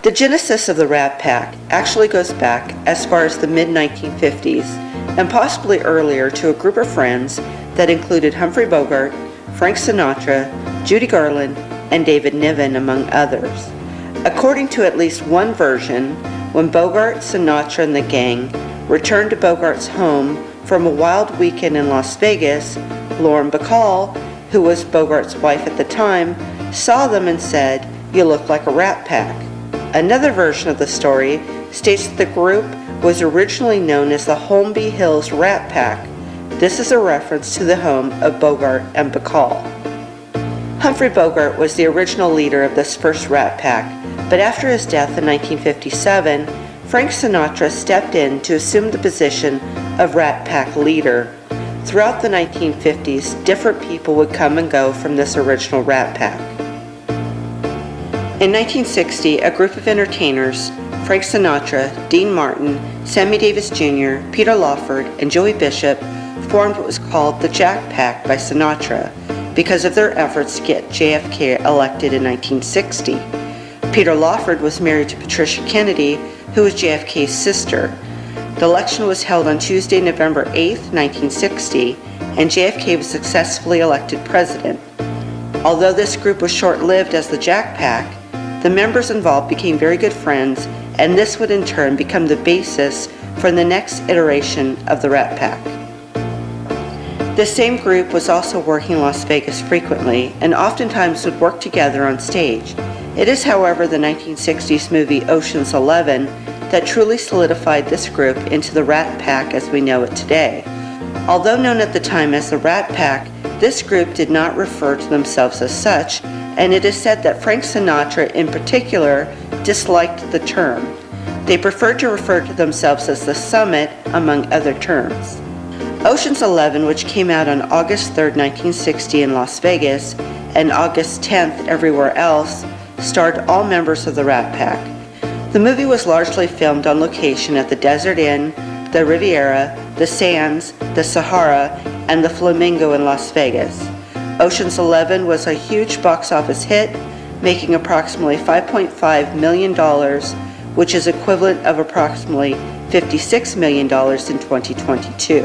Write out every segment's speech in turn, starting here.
The genesis of the Rat Pack actually goes back as far as the mid-1950s, and possibly earlier, to a group of friends that included Humphrey Bogart, Frank Sinatra, Judy Garland, and David Niven, among others. According to at least one version, when Bogart, Sinatra, and the gang returned to Bogart's home from a wild weekend in Las Vegas, Lauren Bacall, who was Bogart's wife at the time, saw them and said, "You look like a Rat Pack." Another version of the story states that the group was originally known as the Holmby Hills Rat Pack. This is a reference to the home of Bogart and Bacall. Humphrey Bogart was the original leader of this first Rat Pack, but after his death in 1957, Frank Sinatra stepped in to assume the position of Rat Pack leader. Throughout the 1950s, different people would come and go from this original Rat Pack. In 1960, a group of entertainers, Frank Sinatra, Dean Martin, Sammy Davis Jr., Peter Lawford, and Joey Bishop, formed what was called the Jack Pack by Sinatra because of their efforts to get JFK elected in 1960. Peter Lawford was married to Patricia Kennedy, who was JFK's sister. The election was held on Tuesday, November 8, 1960, and JFK was successfully elected president. Although this group was short-lived as the Jack Pack, the members involved became very good friends, and this would in turn become the basis for the next iteration of the Rat Pack. This same group was also working in Las Vegas frequently, and oftentimes would work together on stage. It is, however, the 1960s movie Ocean's 11 that truly solidified this group into the Rat Pack as we know it today. Although known at the time as the Rat Pack, this group did not refer to themselves as such, and it is said that Frank Sinatra in particular disliked the term. They preferred to refer to themselves as the Summit, among other terms. Ocean's 11, which came out on August 3, 1960 in Las Vegas, and August 10th everywhere else, starred all members of the Rat Pack. The movie was largely filmed on location at the Desert Inn, the Riviera, the Sands, the Sahara, and the Flamingo in Las Vegas. Ocean's 11 was a huge box office hit, making approximately $5.5 million, which is equivalent of approximately $56 million in 2022.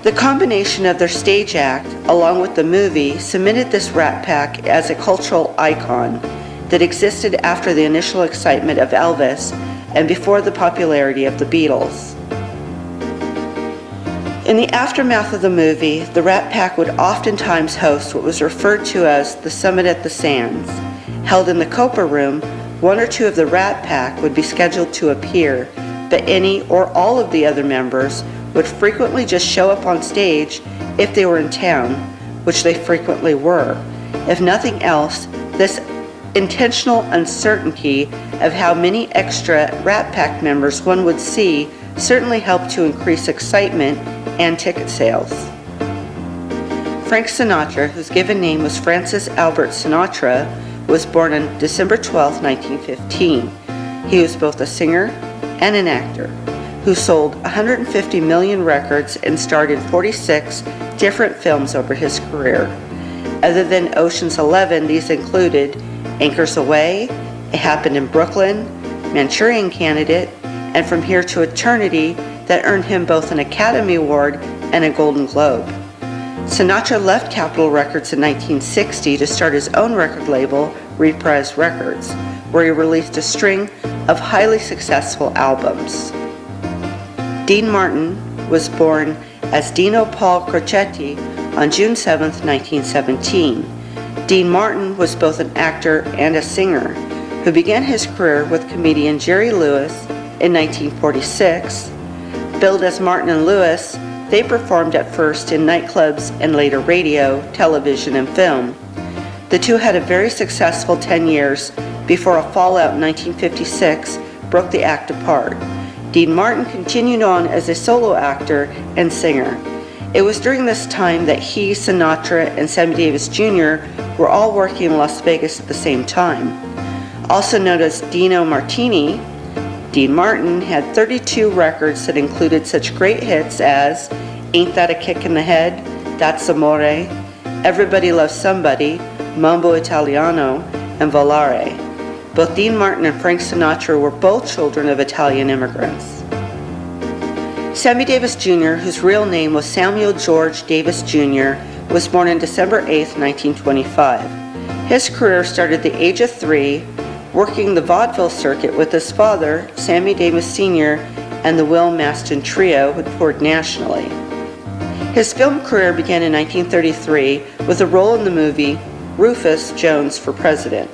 The combination of their stage act, along with the movie, cemented this Rat Pack as a cultural icon that existed after the initial excitement of Elvis and before the popularity of the Beatles. In the aftermath of the movie, the Rat Pack would oftentimes host what was referred to as the Summit at the Sands. Held in the Copa Room, one or two of the Rat Pack would be scheduled to appear, but any or all of the other members would frequently just show up on stage if they were in town, which they frequently were. If nothing else, this intentional uncertainty of how many extra Rat Pack members one would see certainly helped to increase excitement and ticket sales. Frank Sinatra, whose given name was Francis Albert Sinatra, was born on December 12, 1915. He was both a singer and an actor who sold 150 million records and starred in 46 different films over his career. Other than Ocean's 11, these included Anchors Away, It Happened in Brooklyn, Manchurian Candidate, and From Here to Eternity, that earned him both an Academy Award and a Golden Globe. Sinatra left Capitol Records in 1960 to start his own record label, Reprise Records, where he released a string of highly successful albums. Dean Martin was born as Dino Paul Crocetti on June 7, 1917. Dean Martin was both an actor and a singer, who began his career with comedian Jerry Lewis in 1946. Billed as Martin and Lewis, they performed at first in nightclubs and later radio, television, and film. The two had a very successful 10 years before a fallout in 1956 broke the act apart. Dean Martin continued on as a solo actor and singer. It was during this time that he, Sinatra, and Sammy Davis Jr. were all working in Las Vegas at the same time. Also known as Dino Martini, Dean Martin had 32 records that included such great hits as Ain't That a Kick in the Head, That's Amore, Everybody Loves Somebody, Mambo Italiano, and Volare. Both Dean Martin and Frank Sinatra were both children of Italian immigrants. Sammy Davis Jr., whose real name was Samuel George Davis Jr., was born on December 8, 1925. His career started at the age of 3, working the vaudeville circuit with his father, Sammy Davis Sr., and the Will Maston Trio, who toured nationally. His film career began in 1933 with a role in the movie Rufus Jones for President.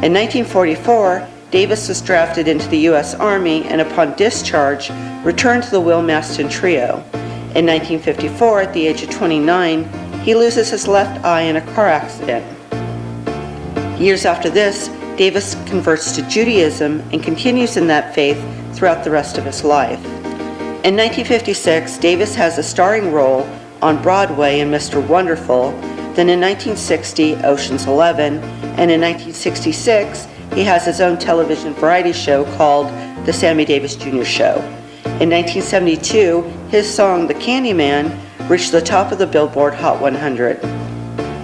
In 1944, Davis was drafted into the U.S. Army and upon discharge returned to the Will Maston Trio. In 1954, at the age of 29, he loses his left eye in a car accident. Years after this, Davis converts to Judaism and continues in that faith throughout the rest of his life. In 1956, Davis has a starring role on Broadway in Mr. Wonderful, then in 1960, Ocean's 11, and in 1966, he has his own television variety show called The Sammy Davis Jr. Show. In 1972, his song The Candyman reached the top of the Billboard Hot 100.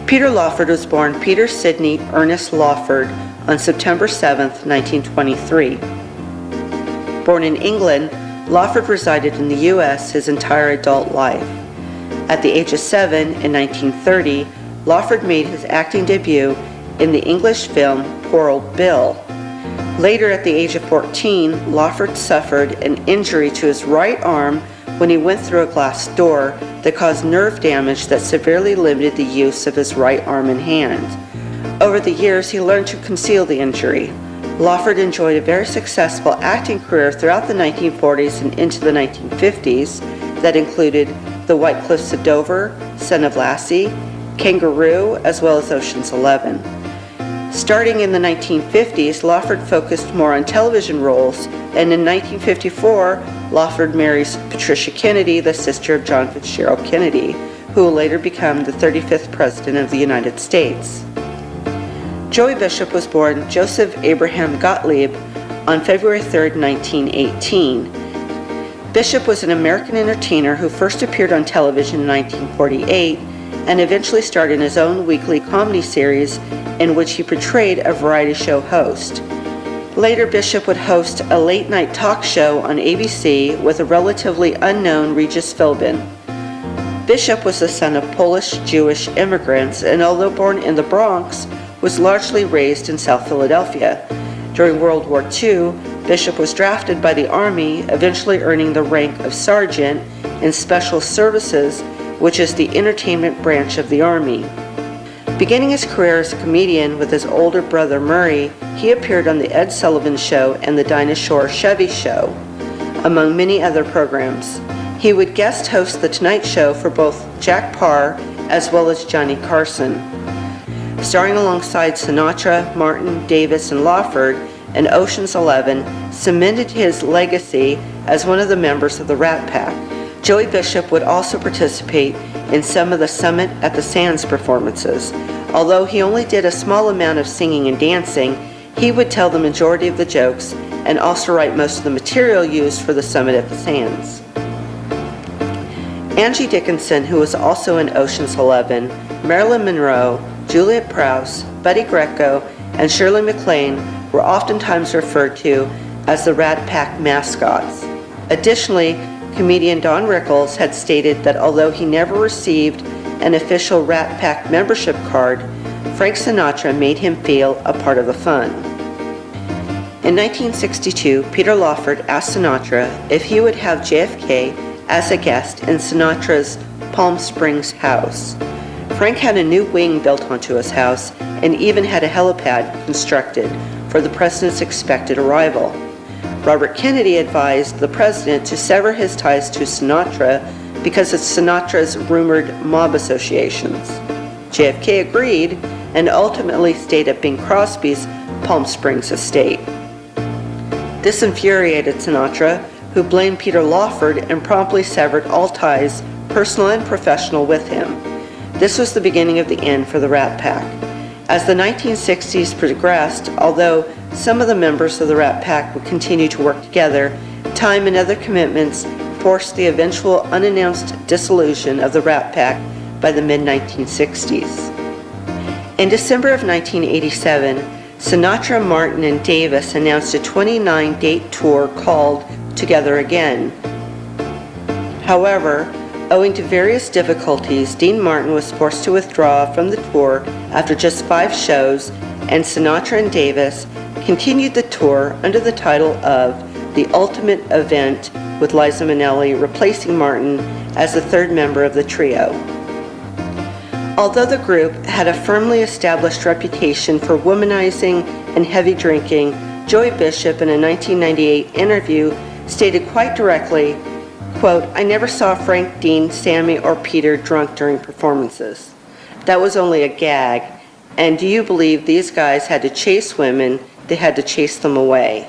Peter Lawford was born Peter Sidney Ernest Lawford on September 7, 1923. Born in England, Lawford resided in the U.S. his entire adult life. At the age of 7, in 1930, Lawford made his acting debut in the English film Poor Old Bill. Later, at the age of 14, Lawford suffered an injury to his right arm when he went through a glass door that caused nerve damage that severely limited the use of his right arm and hand. Over the years, he learned to conceal the injury. Lawford enjoyed a very successful acting career throughout the 1940s and into the 1950s that included The White Cliffs of Dover, Son of Lassie, Kangaroo, as well as Ocean's 11. Starting in the 1950s, Lawford focused more on television roles, and in 1954, Lawford marries Patricia Kennedy, the sister of John Fitzgerald Kennedy, who will later become the 35th President of the United States. Joey Bishop was born Joseph Abraham Gottlieb on February 3, 1918. Bishop was an American entertainer who first appeared on television in 1948 and eventually starred in his own weekly comedy series in which he portrayed a variety show host. Later, Bishop would host a late-night talk show on ABC with a relatively unknown Regis Philbin. Bishop was the son of Polish-Jewish immigrants and although born in the Bronx, was largely raised in South Philadelphia. During World War II, Bishop was drafted by the Army, eventually earning the rank of sergeant in Special Services, which is the entertainment branch of the Army. Beginning his career as a comedian with his older brother Murray, he appeared on The Ed Sullivan Show and The Dinah Shore Chevy Show, among many other programs. He would guest host The Tonight Show for both Jack Paar as well as Johnny Carson. Starring alongside Sinatra, Martin, Davis, and Lawford, and Ocean's 11 cemented his legacy as one of the members of the Rat Pack. Joey Bishop would also participate in some of the Summit at the Sands performances. Although he only did a small amount of singing and dancing, he would tell the majority of the jokes and also write most of the material used for the Summit at the Sands. Angie Dickinson, who was also in Ocean's 11, Marilyn Monroe, Juliet Prowse, Buddy Greco, and Shirley MacLaine were oftentimes referred to as the Rat Pack mascots. Additionally, comedian Don Rickles had stated that although he never received an official Rat Pack membership card, Frank Sinatra made him feel a part of the fun. In 1962, Peter Lawford asked Sinatra if he would have JFK as a guest in Sinatra's Palm Springs house. Frank had a new wing built onto his house and even had a helipad constructed for the president's expected arrival. Robert Kennedy advised the president to sever his ties to Sinatra because of Sinatra's rumored mob associations. JFK agreed and ultimately stayed at Bing Crosby's Palm Springs estate. This infuriated Sinatra, who blamed Peter Lawford and promptly severed all ties, personal and professional, with him. This was the beginning of the end for the Rat Pack. As the 1960s progressed, although some of the members of the Rat Pack would continue to work together. Time and other commitments forced the eventual unannounced dissolution of the Rat Pack by the mid-1960s. In December of 1987, Sinatra, Martin, and Davis announced a 29-date tour called Together Again. However, owing to various difficulties, Dean Martin was forced to withdraw from the tour after just 5 shows, and Sinatra and Davis continued the tour under the title of The Ultimate Event, with Liza Minnelli replacing Martin as the third member of the trio. Although the group had a firmly established reputation for womanizing and heavy drinking, Joey Bishop in a 1998 interview stated quite directly, quote, "I never saw Frank, Dean, Sammy, or Peter drunk during performances. That was only a gag. And do you believe these guys had to chase women? They had to chase them away."